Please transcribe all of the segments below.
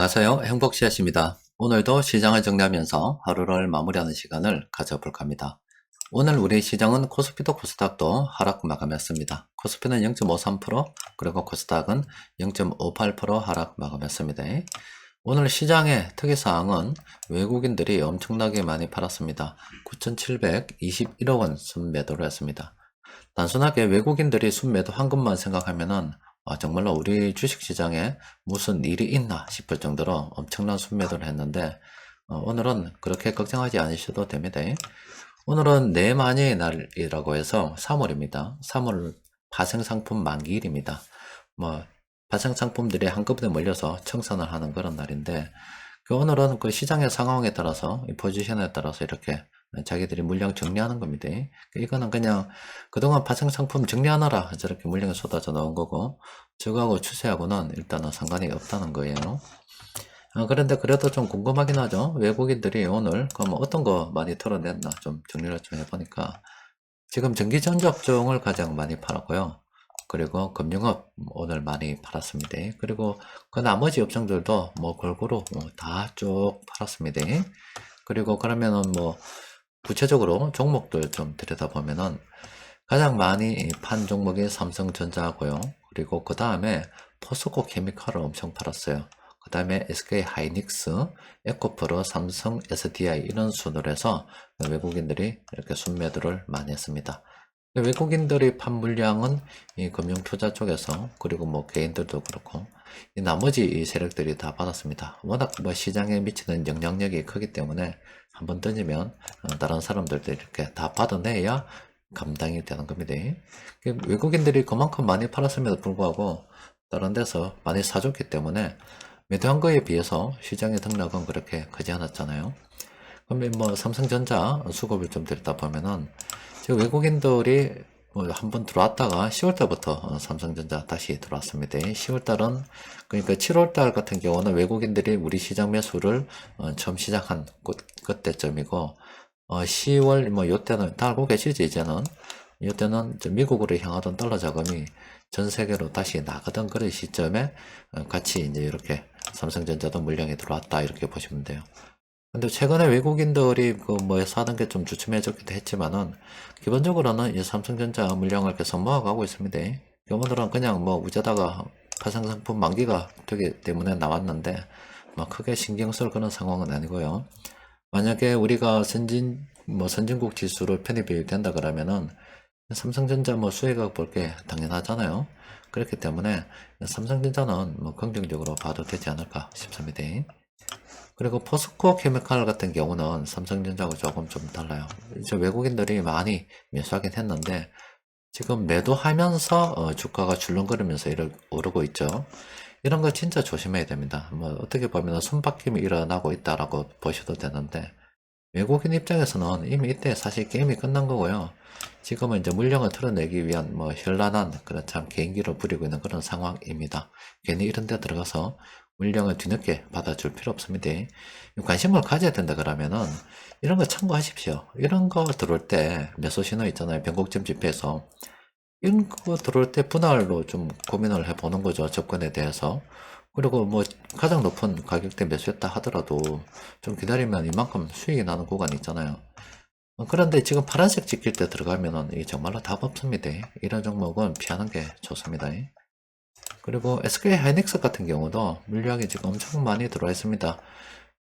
안녕하세요. 행복씨앗입니다. 오늘도 시장을 정리하면서 하루를 마무리하는 시간을 가져볼까 합니다. 오늘 우리 시장은 코스피도 코스닥도 하락 마감했습니다. 코스피는 0.53%, 그리고 코스닥은 0.58% 하락 마감했습니다. 오늘 시장의 특이사항은 외국인들이 엄청나게 많이 팔았습니다. 9,721억 원 순매도를 했습니다. 단순하게 외국인들이 순매도 한 것만 생각하면은 정말로 우리 주식시장에 무슨 일이 있나 싶을 정도로 엄청난 순매도를 했는데 오늘은 그렇게 걱정하지 않으셔도 됩니다. 오늘은 내만의 날이라고 해서 3월입니다. 3월 파생상품 만기일입니다. 파생상품들이 한꺼번에 몰려서 청산을 하는 그런 날인데 오늘은 그 시장의 상황에 따라서 이 포지션에 따라서 이렇게 자기들이 물량 정리하는 겁니다. 이거는 그냥 그동안 파생상품 정리하느라 저렇게 물량이 쏟아져 나온 거고 저거하고 추세하고는 일단은 상관이 없다는 거예요. 그런데 그래도 좀 궁금하긴 하죠. 외국인들이 오늘 그럼 어떤 거 많이 털어냈나 좀 정리를 좀 해보니까 지금 전기전자업종을 가장 많이 팔았고요. 그리고 금융업 오늘 많이 팔았습니다. 그리고 그 나머지 업종들도 뭐 골고루 다 쭉 팔았습니다. 그리고 그러면은 뭐 구체적으로 종목들 좀 들여다보면은 가장 많이 판 종목이 삼성전자고요. 그리고 그 다음에 포스코 케미칼을 엄청 팔았어요. 그 다음에 SK 하이닉스, 에코프로, 삼성, SDI 이런 순으로 해서 외국인들이 이렇게 순매도를 많이 했습니다. 외국인들이 판 물량은 이 금융투자 쪽에서 그리고 뭐 개인들도 그렇고 이 나머지 이 세력들이 다 받았습니다. 워낙 뭐 시장에 미치는 영향력이 크기 때문에 한번 던지면 다른 사람들도 이렇게 다 받아내야 감당이 되는 겁니다. 외국인들이 그만큼 많이 팔았음에도 불구하고 다른 데서 많이 사줬기 때문에 매도한 거에 비해서 시장의 등락은 그렇게 크지 않았잖아요. 그러면 뭐 삼성전자 수급을 좀 들다 보면은 지금 외국인들이 뭐 한번 들어왔다가 10월달부터 삼성전자 다시 들어왔습니다. 10월달은 그러니까 7월달 같은 경우는 외국인들이 우리 시장 매수를 처음 시작한 그때쯤이고 10월 뭐 요때는 다 알고 계시지 이제는 이때는 미국으로 향하던 달러 자금이 전 세계로 다시 나가던 그런 시점에 같이 이제 이렇게 삼성전자도 물량이 들어왔다 이렇게 보시면 돼요. 근데 최근에 외국인들이 그 뭐 사는 게 좀 주춤해졌기도 했지만은 기본적으로는 이 삼성전자 물량을 계속 모아가고 있습니다. 오늘은 그냥 뭐 우자다가 파생상품 만기가 되기 때문에 나왔는데 뭐 크게 신경 쓸 그런 상황은 아니고요. 만약에 우리가 선진국 지수로 편입이 된다 그러면은 삼성전자 뭐 수혜가 볼 게 당연하잖아요. 그렇기 때문에 삼성전자는 뭐 긍정적으로 봐도 되지 않을까 싶습니다. 그리고 포스코 케미칼 같은 경우는 삼성전자하고 조금 좀 달라요. 이제 외국인들이 많이 매수하긴 했는데 지금 매도하면서 주가가 줄렁거리면서 오르고 있죠. 이런 거 진짜 조심해야 됩니다. 뭐 어떻게 보면 손바뀜이 일어나고 있다라고 보셔도 되는데 외국인 입장에서는 이미 이때 사실 게임이 끝난 거고요. 지금은 이제 물량을 털어내기 위한 뭐 현란한 그런 참 개인기를 부리고 있는 그런 상황입니다. 괜히 이런 데 들어가서 물량을 뒤늦게 받아줄 필요 없습니다. 관심을 가져야 된다 그러면은 이런 거 참고하십시오. 이런 거 들어올 때 매수 신호 있잖아요. 변곡점 집회에서 이런 거 들어올 때 분할로 좀 고민을 해보는 거죠. 접근에 대해서. 그리고 뭐 가장 높은 가격대 매수했다 하더라도 좀 기다리면 이만큼 수익이 나는 구간이 있잖아요. 그런데 지금 파란색 찍힐 때 들어가면은 이게 정말로 답 없습니다. 이런 종목은 피하는 게 좋습니다. 그리고 SK 하이닉스 같은 경우도 물량이 지금 엄청 많이 들어와 있습니다.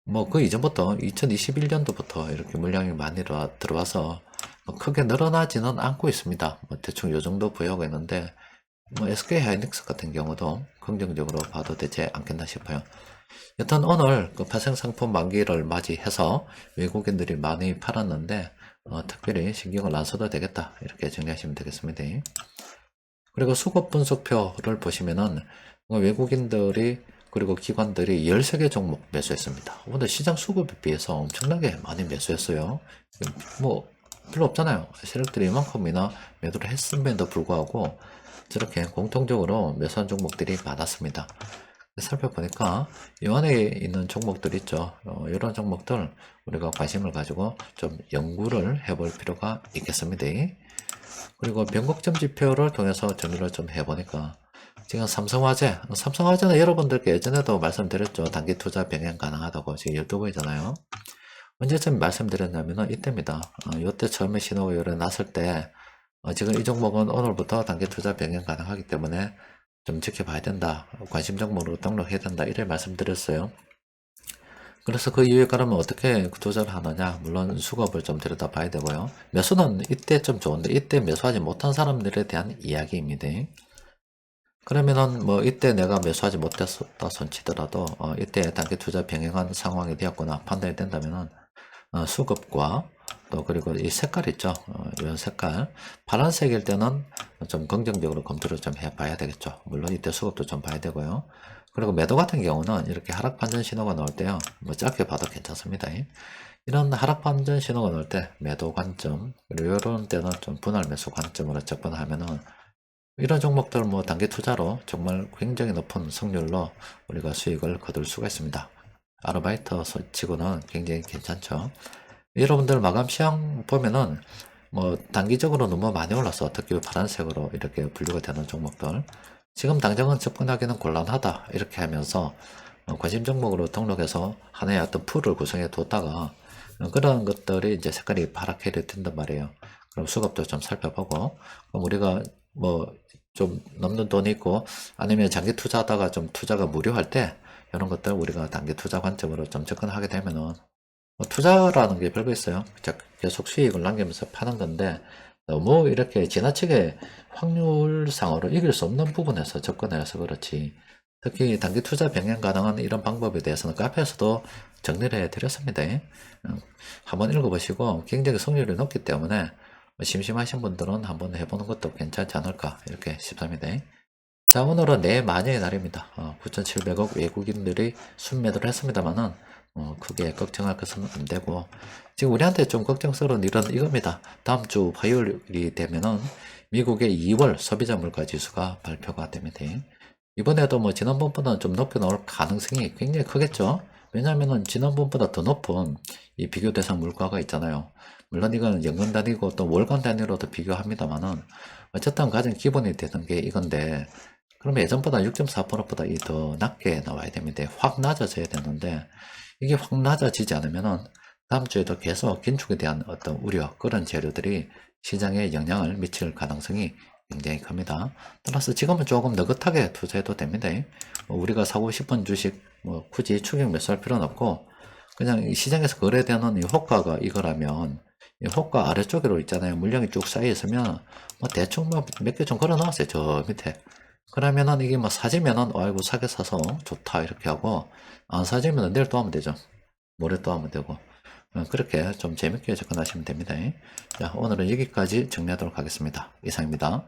뭐 그 이전부터 2021년도부터 이렇게 물량이 많이 들어와서 뭐 크게 늘어나지는 않고 있습니다. 뭐 대충 요 정도 보유하고 있는데 뭐 SK 하이닉스 같은 경우도 긍정적으로 봐도 되지 않겠나 싶어요. 여튼 오늘 그 파생상품 만기를 맞이해서 외국인들이 많이 팔았는데 특별히 신경을 안 써도 되겠다 이렇게 정리하시면 되겠습니다. 그리고 수급 분석표를 보시면은 외국인들이 그리고 기관들이 13개 종목 매수했습니다. 오늘 시장 수급에 비해서 엄청나게 많이 매수했어요. 뭐 별로 없잖아요. 세력들이 이만큼이나 매도를 했음에도 불구하고 저렇게 공통적으로 매수한 종목들이 많았습니다. 살펴보니까 이 안에 있는 종목들 있죠. 이런 종목들 우리가 관심을 가지고 좀 연구를 해볼 필요가 있겠습니다. 그리고 변곡점 지표를 통해서 정리를 좀 해보니까 지금 삼성화재는 여러분들께 예전에도 말씀드렸죠. 단기 투자 병행 가능하다고. 지금 유튜브이잖아요. 언제쯤 말씀드렸냐면은 이때입니다. 이때 처음에 신호가 열어놨을 때, 지금 이 종목은 오늘부터 단기 투자 병행 가능하기 때문에 좀 지켜봐야 된다. 관심 종목으로 등록해야 된다. 이래 말씀드렸어요. 그래서 그 이후에 그러면 어떻게 투자를 하느냐? 물론 수급을 좀 들여다봐야 되고요. 매수는 이때 좀 좋은데 이때 매수하지 못한 사람들에 대한 이야기입니다. 그러면은 뭐 이때 내가 매수하지 못했었다 손치더라도 이때 단기 투자 병행한 상황이 되었거나 판단이 된다면은 수급과 또 그리고 이 색깔 있죠. 이런 색깔 파란색일 때는 좀 긍정적으로 검토를 좀 해봐야 되겠죠. 물론 이때 수급도 좀 봐야 되고요. 그리고 매도 같은 경우는 이렇게 하락 반전 신호가 나올 때요. 뭐 짧게 봐도 괜찮습니다. 이런 하락 반전 신호가 나올 때 매도 관점 그리고 이런 때는 좀 분할 매수 관점으로 접근하면은 이런 종목들 뭐 단기 투자로 정말 굉장히 높은 승률로 우리가 수익을 거둘 수가 있습니다. 아르바이트 치고는 굉장히 괜찮죠. 여러분들 마감 시황 보면은 뭐 단기적으로 너무 많이 올라서 특히 파란색으로 이렇게 분류가 되는 종목들 지금 당장은 접근하기는 곤란하다 이렇게 하면서 관심 종목으로 등록해서 하나의 어떤 풀을 구성해 뒀다가 그런 것들이 이제 색깔이 파랗게 된단 말이에요. 그럼 수급도 좀 살펴보고 그럼 우리가 뭐 좀 넘는 돈이 있고 아니면 장기 투자하다가 좀 투자가 무료할 때 이런 것들 우리가 단기 투자 관점으로 좀 접근하게 되면은 뭐 투자라는 게 별거 있어요. 계속 수익을 남기면서 파는 건데 너무 이렇게 지나치게 확률상으로 이길 수 없는 부분에서 접근해서 그렇지. 특히 단기 투자 병행 가능한 이런 방법에 대해서는 카페에서도 정리를 해드렸습니다. 한번 읽어보시고 굉장히 성률이 높기 때문에 심심하신 분들은 한번 해보는 것도 괜찮지 않을까 이렇게 싶습니다. 자, 오늘은 내마녀의 날입니다. 9,700억 외국인들이 순매도를 했습니다만은 크게 걱정할 것은 안 되고 지금 우리한테 좀 걱정스러운 일은 이겁니다. 다음 주 화요일이 되면은 미국의 2월 소비자 물가 지수가 발표가 됩니다. 이번에도 뭐 지난번보다는 좀 높게 나올 가능성이 굉장히 크겠죠. 왜냐하면은 지난번보다 더 높은 이 비교 대상 물가가 있잖아요. 물론 이건 연간 단위고 또 월간 단위로도 비교합니다만은 어쨌든 가장 기본이 되는 게 이건데 그러면 예전보다 6.4%보다 더 낮게 나와야 됩니다. 확 낮아져야 되는데 이게 확 낮아지지 않으면은 다음 주에도 계속 긴축에 대한 어떤 우려 그런 재료들이 시장에 영향을 미칠 가능성이 굉장히 큽니다. 따라서 지금은 조금 느긋하게 투자해도 됩니다. 우리가 사고 싶은 주식 뭐 굳이 추격 매수할 필요는 없고 그냥 시장에서 거래되는 이 호가가 이거라면 이 호가 아래쪽으로 있잖아요. 물량이 쭉 쌓여 있으면 뭐 대충 뭐 몇 개 좀 걸어 놓았어요. 저 밑에. 그러면은 이게 뭐 사지면은 아이고 사게 사서 좋다 이렇게 하고 안 사지면은 내일 또 하면 되죠. 모레 또 하면 되고 그렇게 좀 재밌게 접근하시면 됩니다. 자, 오늘은 여기까지 정리하도록 하겠습니다. 이상입니다.